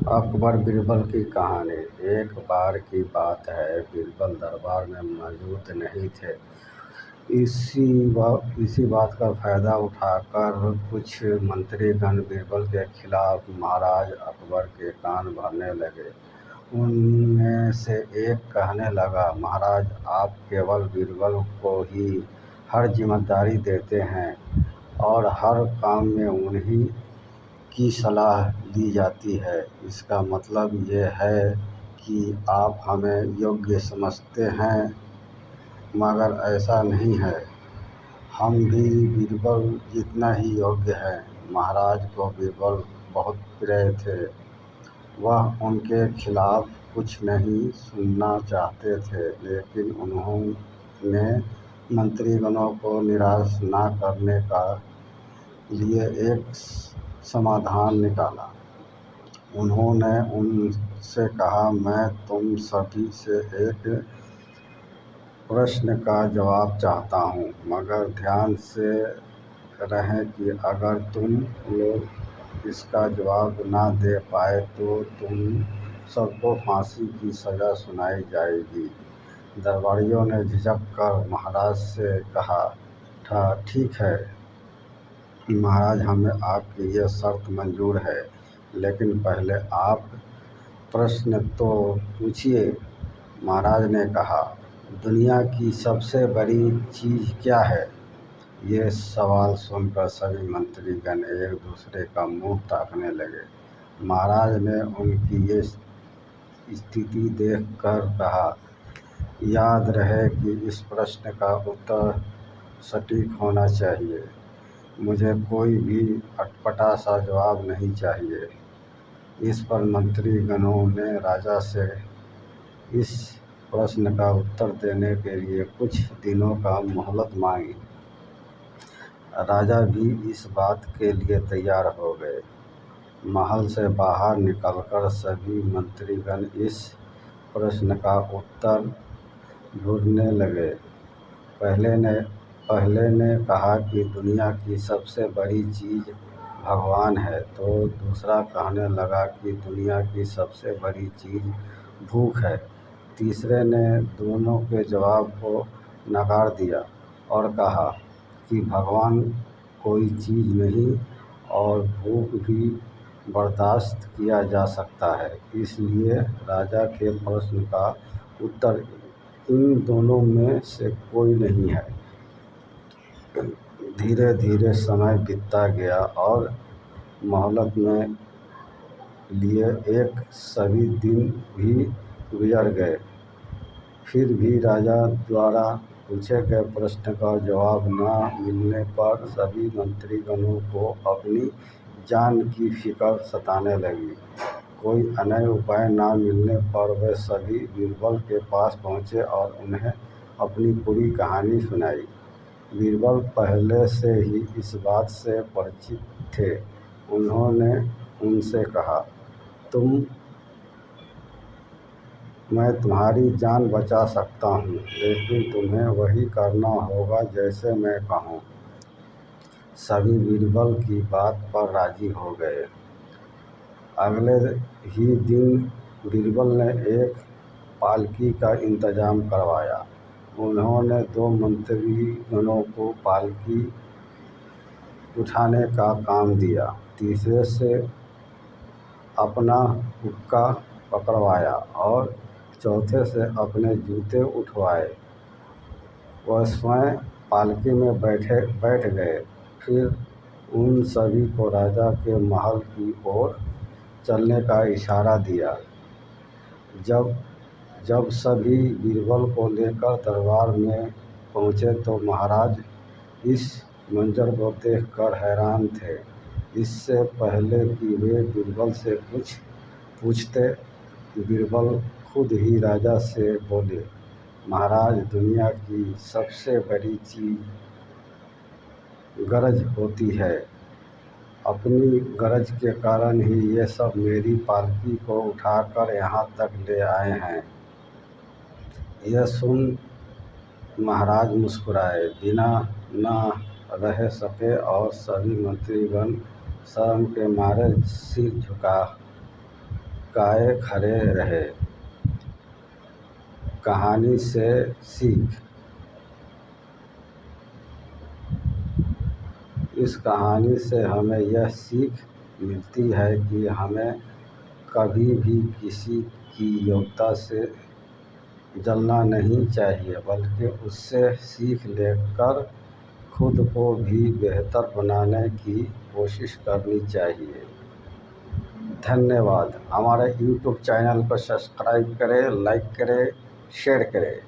अकबर बीरबल की कहानी। एक बार की बात है, बीरबल दरबार में मौजूद नहीं थे। इसी बात का फायदा उठाकर कुछ मंत्रीगण बीरबल के खिलाफ महाराज अकबर के कान भरने लगे। उनमें से एक कहने लगा, महाराज, आप केवल बीरबल को ही हर जिम्मेदारी देते हैं और हर काम में उन्हीं की सलाह ली जाती है। इसका मतलब ये है कि आप हमें योग्य समझते हैं, मगर ऐसा नहीं है। हम भी बीरबल जितना ही योग्य हैं। महाराज को बीरबल बहुत प्रिय थे। वह उनके खिलाफ कुछ नहीं सुनना चाहते थे, लेकिन उन्होंने मंत्रीगणों को निराश न करने का लिए एक समाधान निकाला। उन्होंने उनसे कहा, मैं तुम सभी से एक प्रश्न का जवाब चाहता हूँ, मगर ध्यान से रहें कि अगर तुम लोग इसका जवाब ना दे पाए तो तुम सबको फांसी की सज़ा सुनाई जाएगी। दरबारियों ने झिझक कर महाराज से कहा, ठीक है महाराज, हमें आपकी यह शर्त मंजूर है, लेकिन पहले आप प्रश्न तो पूछिए। महाराज ने कहा, दुनिया की सबसे बड़ी चीज़ क्या है? ये सवाल सुनकर सभी मंत्रीगण एक दूसरे का मुंह ताकने लगे। महाराज ने उनकी ये स्थिति देखकर कहा, याद रहे कि इस प्रश्न का उत्तर सटीक होना चाहिए। मुझे कोई भी अटपटा सा जवाब नहीं चाहिए। इस पर मंत्रीगणों ने राजा से इस प्रश्न का उत्तर देने के लिए कुछ दिनों का मोहलत मांगी। राजा भी इस बात के लिए तैयार हो गए। महल से बाहर निकलकर सभी मंत्रीगण इस प्रश्न का उत्तर ढूंढने लगे। पहले ने कहा कि दुनिया की सबसे बड़ी चीज़ भगवान है, तो दूसरा कहने लगा कि दुनिया की सबसे बड़ी चीज़ भूख है। तीसरे ने दोनों के जवाब को नकार दिया और कहा कि भगवान कोई चीज़ नहीं और भूख भी बर्दाश्त किया जा सकता है। इसलिए राजा के प्रश्न का उत्तर इन दोनों में से कोई नहीं है। धीरे धीरे समय बीतता गया और मोहलत में लिए एक सभी दिन भी गुजर गए। फिर भी राजा द्वारा पूछे गए प्रश्न का जवाब न मिलने पर सभी मंत्रीगणों को अपनी जान की फिक्र सताने लगी। कोई अन्य उपाय न मिलने पर वे सभी बीरबल के पास पहुँचे और उन्हें अपनी पूरी कहानी सुनाई। बीरबल पहले से ही इस बात से परिचित थे। उन्होंने उनसे कहा, मैं तुम्हारी जान बचा सकता हूँ, लेकिन तुम्हें वही करना होगा जैसे मैं कहूँ। सभी बीरबल की बात पर राजी हो गए। अगले ही दिन बीरबल ने एक पालकी का इंतजाम करवाया। उन्होंने 2 मंत्रीगणों को पालकी उठाने का काम दिया, तीसरे से अपना हुक्का पकड़वाया और चौथे से अपने जूते उठवाए। वह स्वयं पालकी में बैठ गए। फिर उन सभी को राजा के महल की ओर चलने का इशारा दिया। जब सभी बीरबल को लेकर दरबार में पहुँचे तो महाराज इस मंजर को देखकर हैरान थे। इससे पहले कि वे बीरबल से कुछ पूछते, बीरबल खुद ही राजा से बोले, महाराज, दुनिया की सबसे बड़ी चीज़ गरज होती है। अपनी गरज के कारण ही ये सब मेरी पालकी को उठाकर यहाँ तक ले आए हैं। यह सुन महाराज मुस्कुराए बिना न रह सके और सभी मंत्रीगण शर्म के मारे सिर झुका काहे खड़े रहे। कहानी से सीख। इस कहानी से हमें यह सीख मिलती है कि हमें कभी भी किसी की योग्यता से जलना नहीं चाहिए, बल्कि उससे सीख लेकर खुद को भी बेहतर बनाने की कोशिश करनी चाहिए। धन्यवाद। हमारे यूट्यूब चैनल को सब्सक्राइब करें, लाइक करें, शेयर करें।